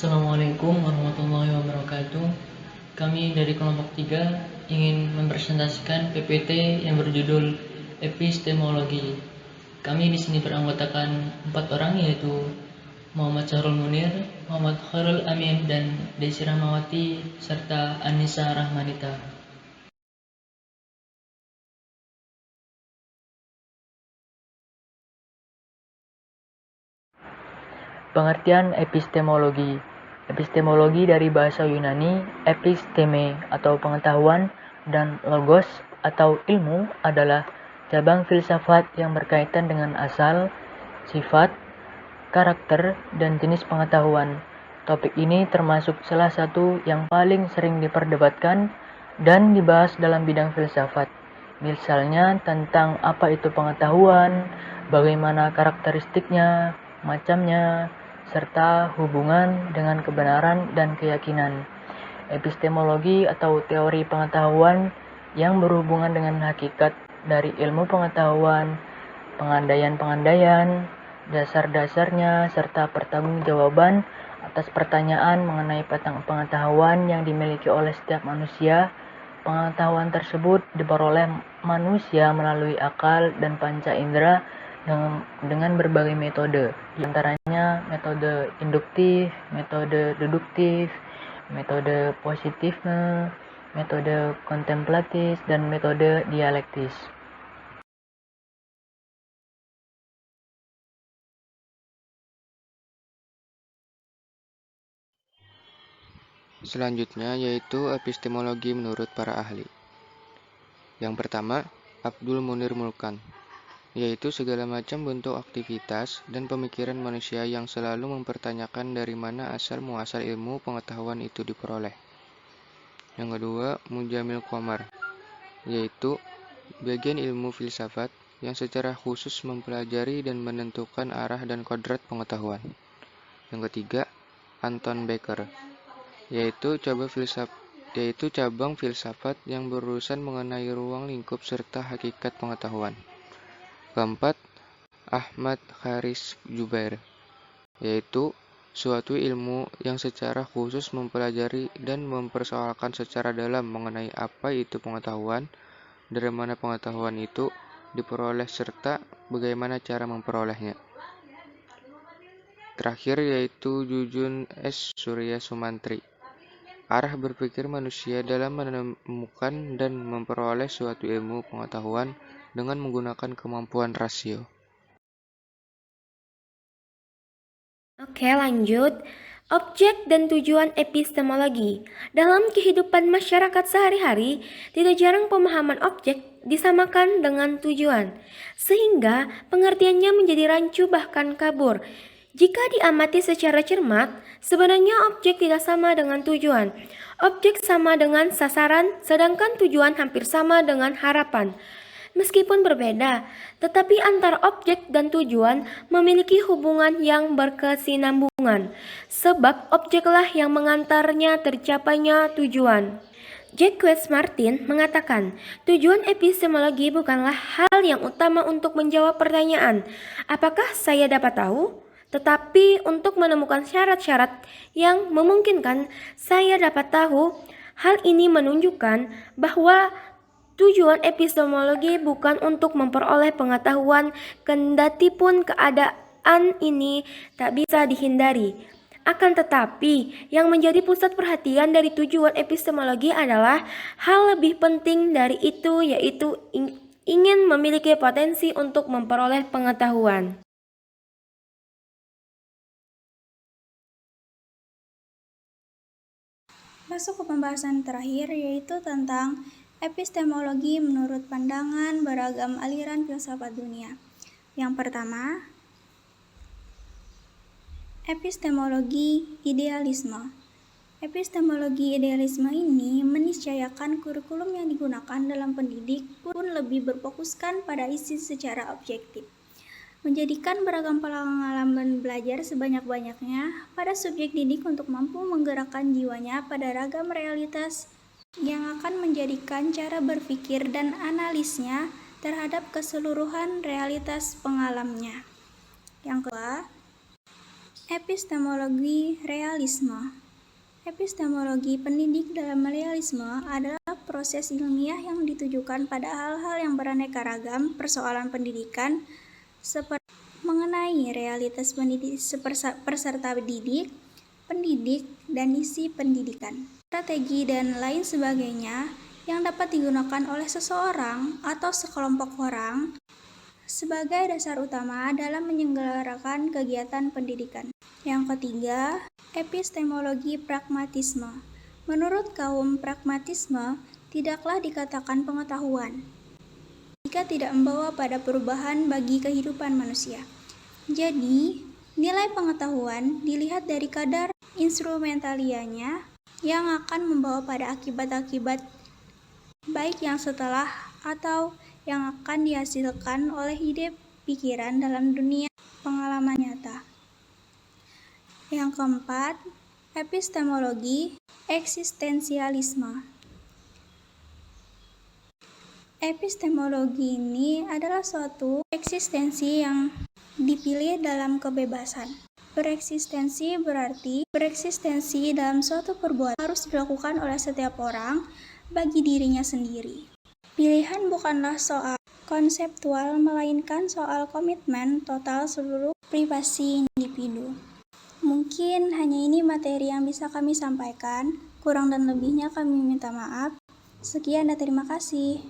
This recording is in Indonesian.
Assalamualaikum warahmatullahi wabarakatuh. Kami dari kelompok 3 ingin mempresentasikan PPT yang berjudul Epistemologi. Kami di sini beranggotakan 4 orang, yaitu Muhammad Syahrul Munir, Muhammad Khairul Amin, dan Desi Rahmawati, serta Anissa Rahmanita. Pengertian epistemologi. Epistemologi dari bahasa Yunani episteme atau pengetahuan dan logos atau ilmu adalah cabang filsafat yang berkaitan dengan asal, sifat, karakter, dan jenis pengetahuan. Topik ini termasuk salah satu yang paling sering diperdebatkan dan dibahas dalam bidang filsafat. Misalnya tentang apa itu pengetahuan, bagaimana karakteristiknya, macamnya, serta hubungan dengan kebenaran dan keyakinan. Epistemologi atau teori pengetahuan yang berhubungan dengan hakikat dari ilmu pengetahuan, pengandaian-pengandaian, dasar-dasarnya, serta pertanggungjawaban atas pertanyaan mengenai pengetahuan yang dimiliki oleh setiap manusia. Pengetahuan tersebut diperoleh manusia melalui akal dan panca indera dengan berbagai metode, di antaranya metode induktif, metode deduktif, metode positifme, metode kontemplatif, dan metode dialektis. Selanjutnya yaitu epistemologi menurut para ahli. Yang pertama, Abdul Munir Mulkan, yaitu segala macam bentuk aktivitas dan pemikiran manusia yang selalu mempertanyakan dari mana asal-muasal ilmu pengetahuan itu diperoleh. Yang kedua, Mujamil Qomar, yaitu bagian ilmu filsafat yang secara khusus mempelajari dan menentukan arah dan kodrat pengetahuan. Yang ketiga, Anton Becker, yaitu cabang filsafat yang berurusan mengenai ruang lingkup serta hakikat pengetahuan. Keempat, Ahmad Kharis Jubair, yaitu suatu ilmu yang secara khusus mempelajari dan mempersoalkan secara dalam mengenai apa itu pengetahuan, dari mana pengetahuan itu diperoleh serta bagaimana cara memperolehnya. Terakhir yaitu Jujun S. Surya Sumantri, arah berpikir manusia dalam menemukan dan memperoleh suatu ilmu pengetahuan dengan menggunakan kemampuan rasio. Oke, lanjut. Objek dan tujuan epistemologi. Dalam kehidupan masyarakat sehari-hari, tidak jarang pemahaman objek disamakan dengan tujuan, sehingga pengertiannya menjadi rancu bahkan kabur. Jika diamati secara cermat, sebenarnya objek tidak sama dengan tujuan. Objek sama dengan sasaran, sedangkan tujuan hampir sama dengan harapan. Meskipun berbeda, tetapi antara objek dan tujuan memiliki hubungan yang berkesinambungan, sebab objeklah yang mengantarnya tercapainya tujuan. Jacques Martin mengatakan, tujuan epistemologi bukanlah hal yang utama untuk menjawab pertanyaan, apakah saya dapat tahu? Tetapi untuk menemukan syarat-syarat yang memungkinkan saya dapat tahu. Hal ini menunjukkan bahwa tujuan epistemologi bukan untuk memperoleh pengetahuan, kendatipun keadaan ini tak bisa dihindari. Akan tetapi, yang menjadi pusat perhatian dari tujuan epistemologi adalah hal lebih penting dari itu, yaitu ingin memiliki potensi untuk memperoleh pengetahuan. Masuk ke pembahasan terakhir, yaitu tentang epistemologi menurut pandangan beragam aliran filsafat dunia. Yang pertama, epistemologi idealisme. Epistemologi idealisme ini meniscayakan kurikulum yang digunakan dalam pendidik pun lebih berfokuskan pada isi secara objektif, menjadikan beragam pengalaman belajar sebanyak-banyaknya pada subjek didik untuk mampu menggerakkan jiwanya pada ragam realitas yang akan menjadikan cara berpikir dan analisnya terhadap keseluruhan realitas pengalamnya. Yang kedua, Epistemologi realisme. Epistemologi pendidik dalam realisme adalah proses ilmiah yang ditujukan pada hal-hal yang beraneka ragam persoalan pendidikan seperti mengenai realitas peserta didik, pendidik, dan isi pendidikan, strategi, dan lain sebagainya yang dapat digunakan oleh seseorang atau sekelompok orang sebagai dasar utama dalam menyelenggarakan kegiatan pendidikan. Yang ketiga, epistemologi pragmatisme. Menurut kaum pragmatisme, tidaklah dikatakan pengetahuan jika tidak membawa pada perubahan bagi kehidupan manusia. Jadi, nilai pengetahuan dilihat dari kadar instrumentalianya yang akan membawa pada akibat-akibat baik yang setelah atau yang akan dihasilkan oleh ide pikiran dalam dunia pengalaman nyata. Yang keempat, epistemologi eksistensialisme. Epistemologi ini adalah suatu eksistensi yang dipilih dalam kebebasan. Bereksistensi berarti bereksistensi dalam suatu perbuatan harus dilakukan oleh setiap orang bagi dirinya sendiri. Pilihan bukanlah soal konseptual, melainkan soal komitmen total seluruh privasi individu. Mungkin hanya ini materi yang bisa kami sampaikan. Kurang dan lebihnya kami minta maaf. Sekian dan terima kasih.